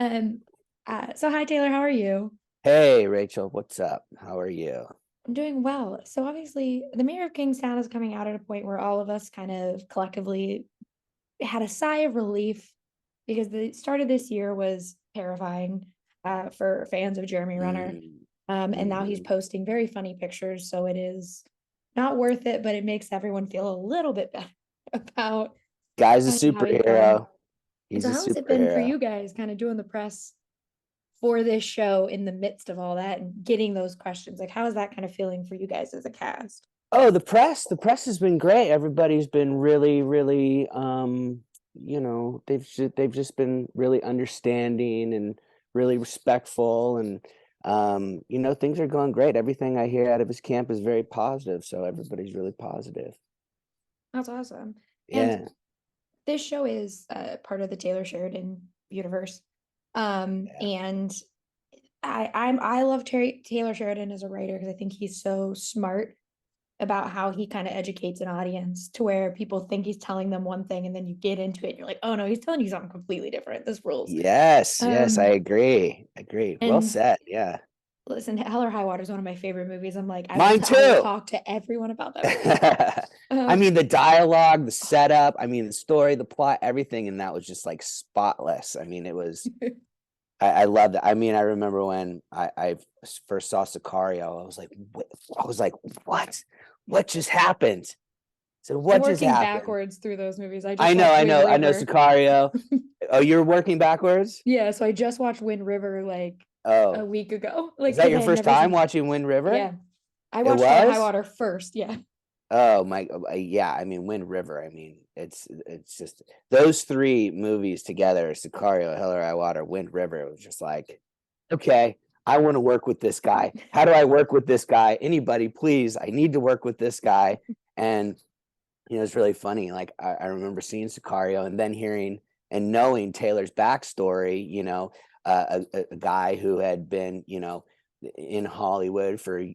Um, so hi Taylor, how are you? Hey, Rachel, what's up? How are you? I'm doing well. So obviously, the Mayor of Kingstown is coming out at a point where all of us kind of collectively had a sigh of relief because the start of this year was terrifying for fans of Jeremy Renner. Mm, And now he's mhm. posting very funny pictures, so it is not worth it, but it makes everyone feel a little bit better about Guy's a kind of how he's going. superhero. And He's so, a how has it been for superhero. you guys, kind of doing the press for this show in the midst of all that and getting those questions? Like, how is that kind of feeling for you guys as a cast? Oh, the press has been great. Everybody's been really, really, they've just been really understanding and really respectful, and things are going great. Everything I hear out of his camp is very positive, so everybody's really positive. That's awesome. And Yeah. this show is part of the Taylor Sheridan universe. And I love Taylor Sheridan as a writer because I think he's so smart about how he kind of educates an audience to where people think he's telling them one thing and then you get into it and you're like, oh no, he's telling you something completely different. This rules. Yes, yes, I Um, agree. Agree. Well and said. Yeah. listen, Hell or High Water is one of my favorite movies. I'm like, Mine I will too. talk to everyone about that movie. I Um, mean, the dialogue, the setup, I mean, the story, the plot, everything in that was just like spotless. I mean, I loved it. I mean, I remember when I first saw Sicario, I was like, what? What just happened? So I'm what just working happened? backwards through those movies. I I just know, watched I Wind know, I know River. Sicario. Oh, you're working backwards? Yeah, so I just watched Wind River like a Oh, week ago, is like that because your I had first never time seen it. watching Wind River? Yeah, I It watched Hell or High was? Water first. Yeah, Oh my, yeah. I mean, Wind River. I mean, it's just those three movies together: Sicario, Hell or High Water, Wind River. It was just like, okay, I want to work with this guy. How do I work with this guy? Anybody, please. I need to work with this guy. And it's really funny. Like I remember seeing Sicario and then hearing and knowing Taylor's backstory. A guy who had been, in Hollywood for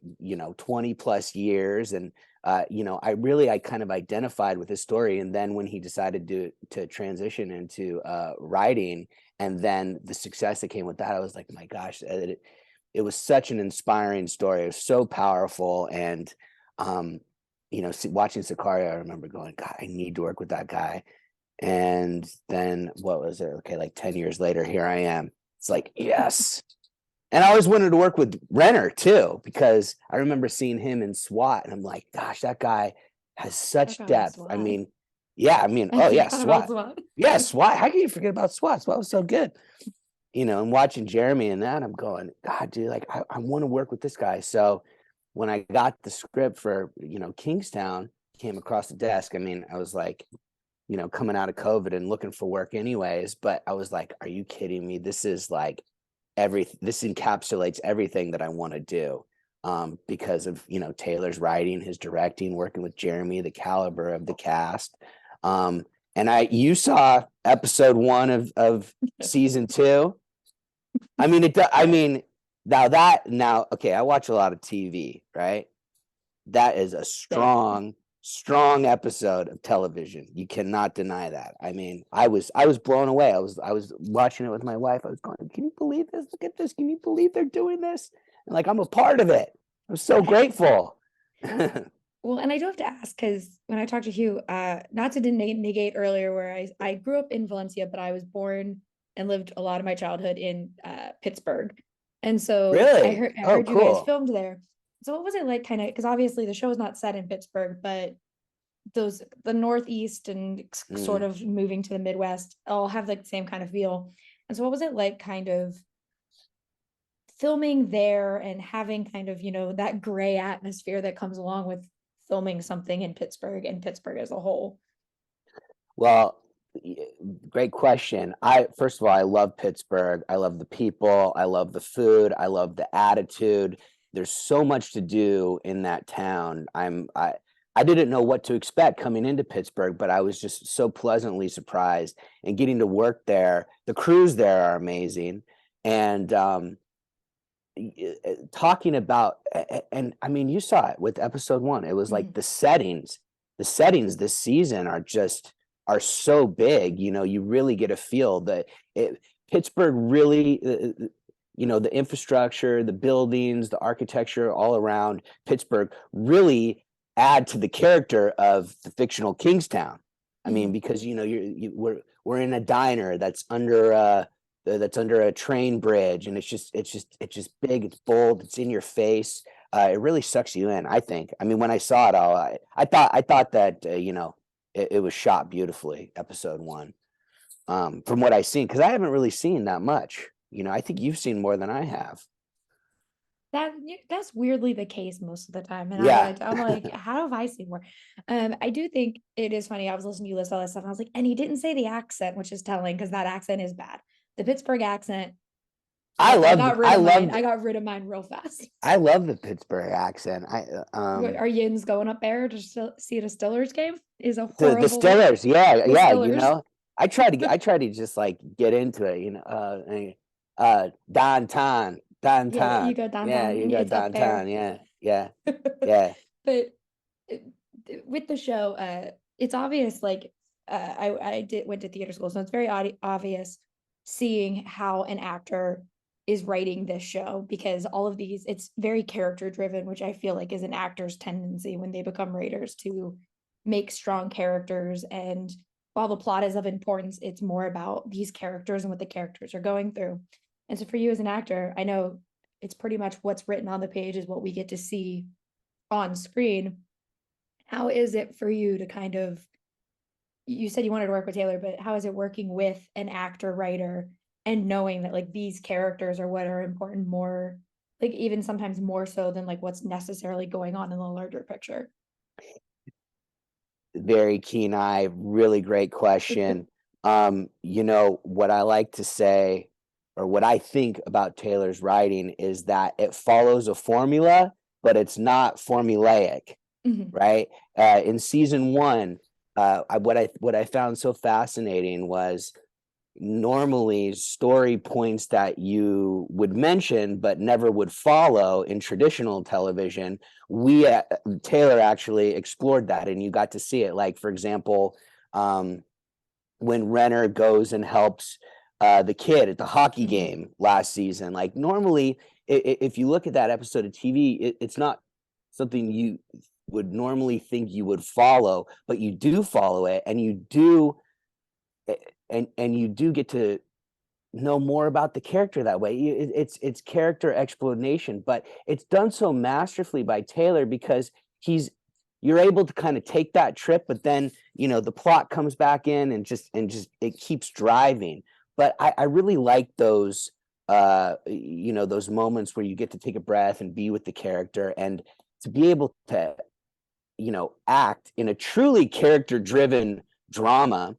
20 plus years, and I kind of identified with his story. And then when he decided to transition into writing, and then the success that came with that, I was like, my gosh, it was such an inspiring story. It was so powerful, and um, watching Sicario, I remember going, God, I need to work with that guy. And then what was it? Okay, like 10 years later, here I am. It's like, yes. And I always wanted to work with Renner too, because I remember seeing him in SWAT, and I'm like, gosh, that guy has such forgot about depth. I SWAT. mean, yeah, I mean, I oh yeah, forgot about SWAT. SWAT. Yeah, SWAT. How can you forget about SWAT? SWAT was so good. And watching Jeremy and that, I'm going, God, dude, like I want to work with this guy. So when I got the script for, Kingstown came across the desk, I mean, I was like, coming out of COVID and looking for work anyways, but I was like, are you kidding me? This is like this encapsulates everything that I want to do. Because of, Taylor's writing, his directing, working with Jeremy, the caliber of the cast. And you saw episode 1 of season 2. I mean, I Yeah. mean, okay, I watch a lot of TV, right? That is a Same. strong episode of television. You cannot deny that. I mean, I was blown away. I was watching it with my wife. I was going, can you believe this? Look at this. Can you believe they're doing this? And like, I'm a part of it. I'm so grateful. Well, and I do have to ask because when I talked to Hugh, not to negate earlier where I grew up in Valencia, but I was born and lived a lot of my childhood in Pittsburgh. And so Really? I Oh, heard you guys cool. filmed there. So what was it like kind of because obviously the show is not set in Pittsburgh, but the Northeast and sort Mm. of moving to the Midwest all have like the same kind of feel. And so what was it like kind of filming there and having kind of, that gray atmosphere that comes along with filming something in Pittsburgh and Pittsburgh as a whole. Well, great question. I First of all, I love Pittsburgh. I love the people. I love the food. I love the attitude. There's so much to do in that town. I didn't know what to expect coming into Pittsburgh, but I was just so pleasantly surprised, and getting to work there. The crews there are amazing, and talking about, and I mean, you saw it with episode 1. It was like Mhm. the settings this season are so big. You really get a feel that it Pittsburgh really, the infrastructure, the buildings, the architecture all around Pittsburgh really add to the character of the fictional Kingstown. I mean, because we're in a diner that's under a train bridge, and it's just big, it's bold, it's in your face. It really sucks you in, I think. I mean, when I saw it all, I thought that it was shot beautifully, episode one. From what I've seen, because I haven't really seen that much. I think you've seen more than I have. That's weirdly the case most of the time. And Yeah. I'm like, how have I seen more? I do think it is funny. I was listening to you list all that stuff, and I was like, and he didn't say the accent, which is telling because that accent is bad. The Pittsburgh accent, I got rid I of mine. love I got rid of mine real fast. I love the Pittsburgh accent. Are Yins going up there to see the Stillers game? Is a The horrible Stillers, yeah, the yeah. Stillers. I try to just like get into it. Downtown, Yeah, you downtown. go Yeah, downtown you and go it's up downtown. there. Yeah, yeah, yeah. But with the show, it's obvious. Like I went to theater school, so it's very obvious seeing how an actor is writing this show, because all of these, it's very character driven, which I feel like is an actor's tendency when they become writers, to make strong characters. And while the plot is of importance, it's more about these characters and what the characters are going through. And so for you as an actor, I know it's pretty much what's written on the page is what we get to see on screen. How is it for you to kind of, you said you wanted to work with Taylor, but how is it working with an actor writer and knowing that like these characters are what are important, more like even sometimes more so than like what's necessarily going on in the larger picture? Very keen eye, really great question. What I like to say, or what I think about Taylor's writing, is that it follows a formula, but it's not formulaic, Mhm. right? In season one, what I found so fascinating was normally story points that you would mention but never would follow in traditional television. We Taylor actually explored that, and you got to see it. Like, for example, when Renner goes and helps the kid at the hockey Mhm. game last season. Like, normally, if you look at that episode of TV, it's not something you would normally think you would follow, but you do follow it, and you do and you do get to know more about the character that way. It's character explanation, but it's done so masterfully by Taylor, because you're able to kind of take that trip, but then the plot comes back in, and just it keeps driving. But I really like those moments where you get to take a breath and be with the character, and to be able to act in a truly character driven drama.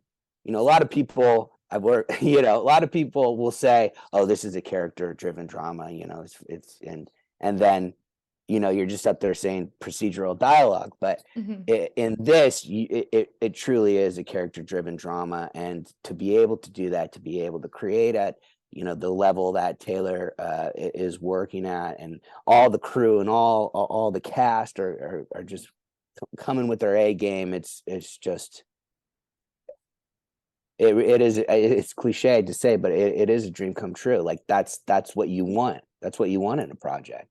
A lot of people I've worked, a lot of people will say, oh, this is a character driven drama, it's and then you're just up there saying procedural dialogue. But Mhm. in this, it truly is a character driven drama, and to be able to do that, to be able to create at the level that Taylor is working at, and all the crew and all the cast are just coming with their A game. It's just it's cliche to say, but it is a dream come true. Like, that's what you want. That's what you want in a project.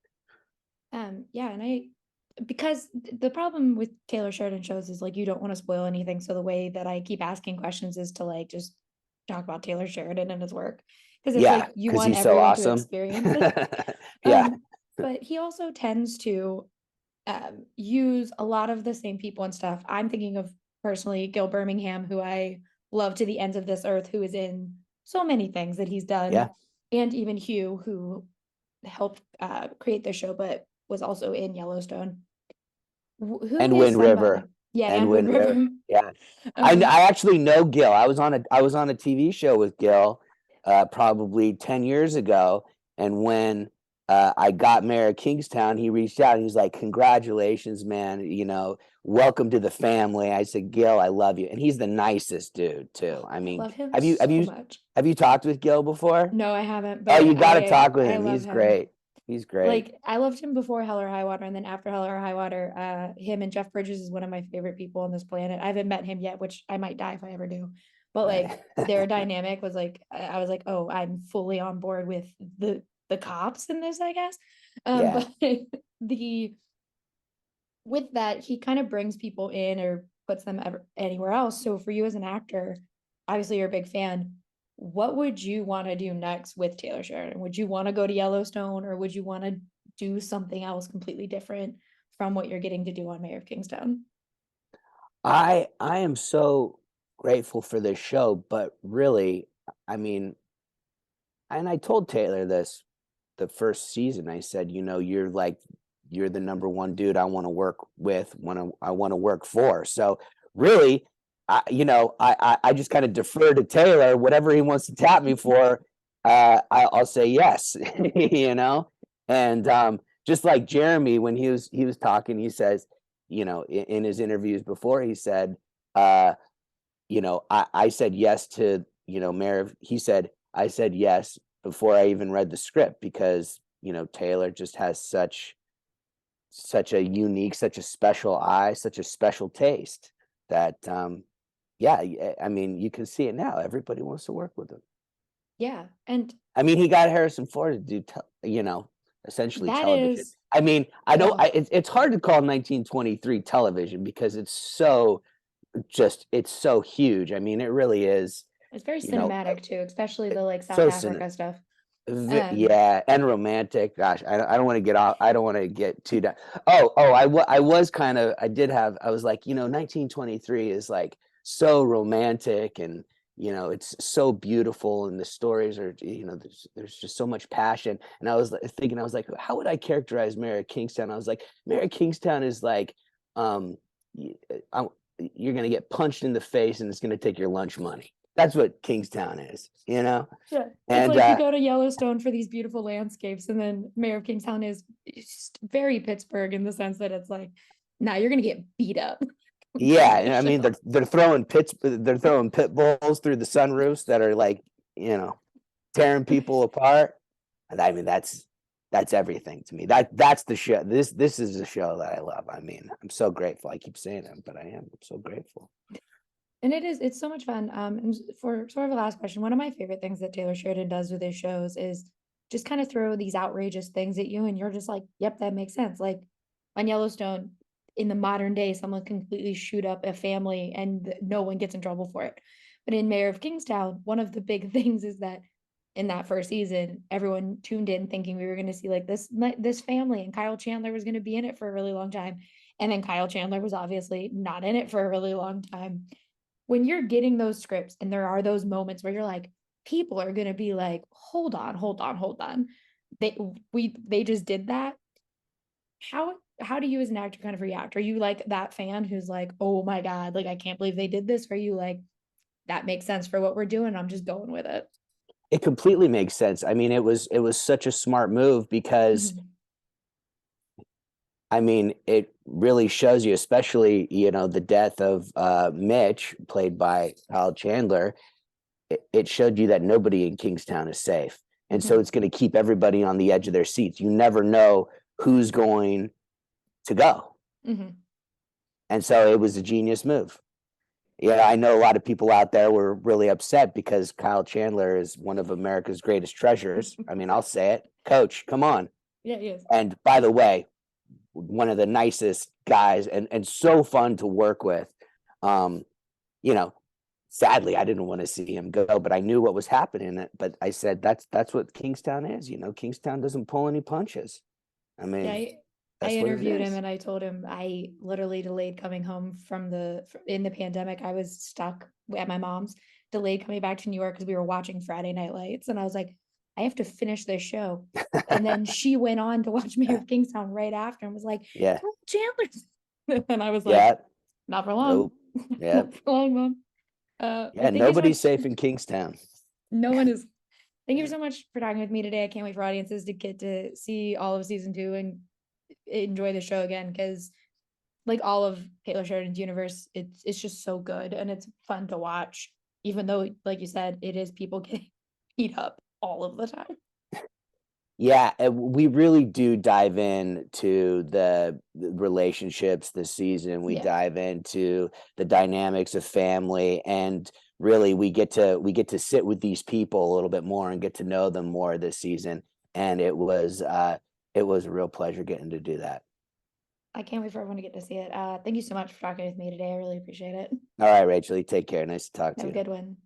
Yeah, and because the problem with Taylor Sheridan shows is like you don't want to spoil anything. So the way that I keep asking questions is to like just talk about Taylor Sheridan and his work, because it's Yeah, like you because want he's so everyone to awesome. experience it. Yeah, Um, but he also tends to use a lot of the same people and stuff. I'm thinking of personally Gil Birmingham, who I love to the ends of this earth, who is in so many things that he's yeah. done, and even Hugh, who helped create the show, but was also in Yellowstone. Who And is Wind River. somebody? Yeah, And and Wind Wind River. River. Yeah. I um, I actually know Gil. I was on a TV show with Gil probably 10 years ago. And when I got Mayor of Kingstown, he reached out and he's like, congratulations, man. Welcome to the family. I said, Gil, I love you. And he's the nicest dude too. I I mean, love him have you have so you much. have you talked with Gil before? No, I haven't, Oh, but you got to talk with I him. love He's him. great. He's great. Like I loved him before Hell or High Water, and then after Hell or High Water, him and Jeff Bridges is one of my favorite people on this planet. I haven't met him yet, which I might die if I ever do. but like Right. their dynamic was like, I was like, oh, I'm fully on board with the cops in this, I guess. Yeah. But the with that, he kind of brings people in or puts them anywhere else. So for you as an actor, obviously you're a big fan. What would you want to do next with Taylor Sheridan? Would you want to go to Yellowstone, or would you want to do something else completely different from what you're getting to do on Mayor of Kingstown? I am so grateful for this show, but really, I mean, and I told Taylor this the first season. I said, you're the number one dude I want to work with, I want to work for. So really, I just kind of defer to Taylor. Whatever he wants to tap me for, I'll say yes. you know, and just like Jeremy, when he was talking, he says, in his interviews before, he said, uh, I said yes to, he said, I said yes before I even read the script because, Taylor just has such a unique, such a special eye, such a special taste that, yeah, I mean, you can see it now. Everybody wants to work with him. Yeah. And I mean, he got Harrison Ford to do, essentially that television. is, I mean, I don't, oh, it's hard to call 1923 television because it's so huge. I mean, it really is, it's very you know, cinematic too, especially the like South so cine Africa stuff. Um, yeah, and romantic. Gosh, I don't want to get off. I don't want to get too down. I was kind of. I did have. I was like, 1923 is like so romantic, and it's so beautiful, and the stories are, there's just so much passion. And I was thinking, I was like, how would I characterize Mayor of Kingstown? I was like, Mayor of Kingstown is like, um, you're gonna get punched in the face, and it's gonna take your lunch money. That's what Kingstown is. yeah, it's And like you go to Yellowstone for these beautiful landscapes, and then Mayor of Kingstown is just very Pittsburgh in the sense that it's like, now you're gonna get beat up yeah, during and the I mean show. they're throwing pit bulls through the sunroofs that are like, tearing people apart. And I mean that's everything to me. That's the show. This is the show that I love. I mean, I'm so grateful. I keep saying it, but I'm so grateful. And it's so much fun. And for sort of a last question, one of my favorite things that Taylor Sheridan does with his shows is just kind of throw these outrageous things at you, and you're just like, yep, that makes sense. Like on Yellowstone, in the modern day, someone can completely shoot up a family and no one gets in trouble for it. But in Mayor of Kingstown, one of the big things is that in that first season, everyone tuned in thinking we were going to see like this family, and Kyle Chandler was going to be in it for a really long time. And then Kyle Chandler was obviously not in it for a really long time. When you're getting those scripts and there are those moments where you're like, people are going to be like, hold on, hold on, hold on, they just did that. How do you as an actor kind of react? Are you like that fan who's like, oh my god, like I can't believe they did this? Or are you like, that makes sense for what we're doing, I'm just going with it? It completely makes sense. I mean, it was such a smart move because Mhm. I mean, it really shows you, especially, the death of Mitch, played by Kyle Chandler. It showed you that nobody in Kingstown is safe. And so Mhm. it's going to keep everybody on the edge of their seats. You never know who's going to go. Mhm. And so it was a genius move. Yeah, I know a lot of people out there were really upset because Kyle Chandler is one of America's greatest treasures. I mean, I'll say it. Coach, come on. Yeah, he is. And by the way, one of the nicest guys and so fun to work with. Um, you know, Sadly, I didn't want to see him go, but I knew what was happening. But I said that's what Kingstown is. Kingstown doesn't pull any punches. I Yeah, mean, I that's what it interviewed him is. and I told him I literally delayed coming home from in the pandemic. I was stuck at my mom's, delayed coming back to New York because we were watching Friday Night Lights. And I was like, I have to finish this show. And then she went on to watch Mayor of Kingstown right after and was like, Yeah, "Oh, Chandler." And I was like, yeah, not for long. nope, yeah, Not for long, mom. yeah. But thank you so Nobody's much. safe in Kingstown. No one is. Thank you Yeah. so much for talking with me today. I can't wait for audiences to get to see all of season 2 and enjoy the show again, because like all of Taylor Sheridan's universe, it's just so good and it's fun to watch, even though, like you said, it is people getting beat up all of the time. Yeah, we really do dive into the relationships this season. We Yeah. dive into the dynamics of family, and really we get to sit with these people a little bit more and get to know them more this season. And it was a real pleasure getting to do that. I can't wait for everyone to get to see it. Thank you so much for talking with me today. I really appreciate it. All right, Rachel, you take care. Nice to talk to Have a you. good one.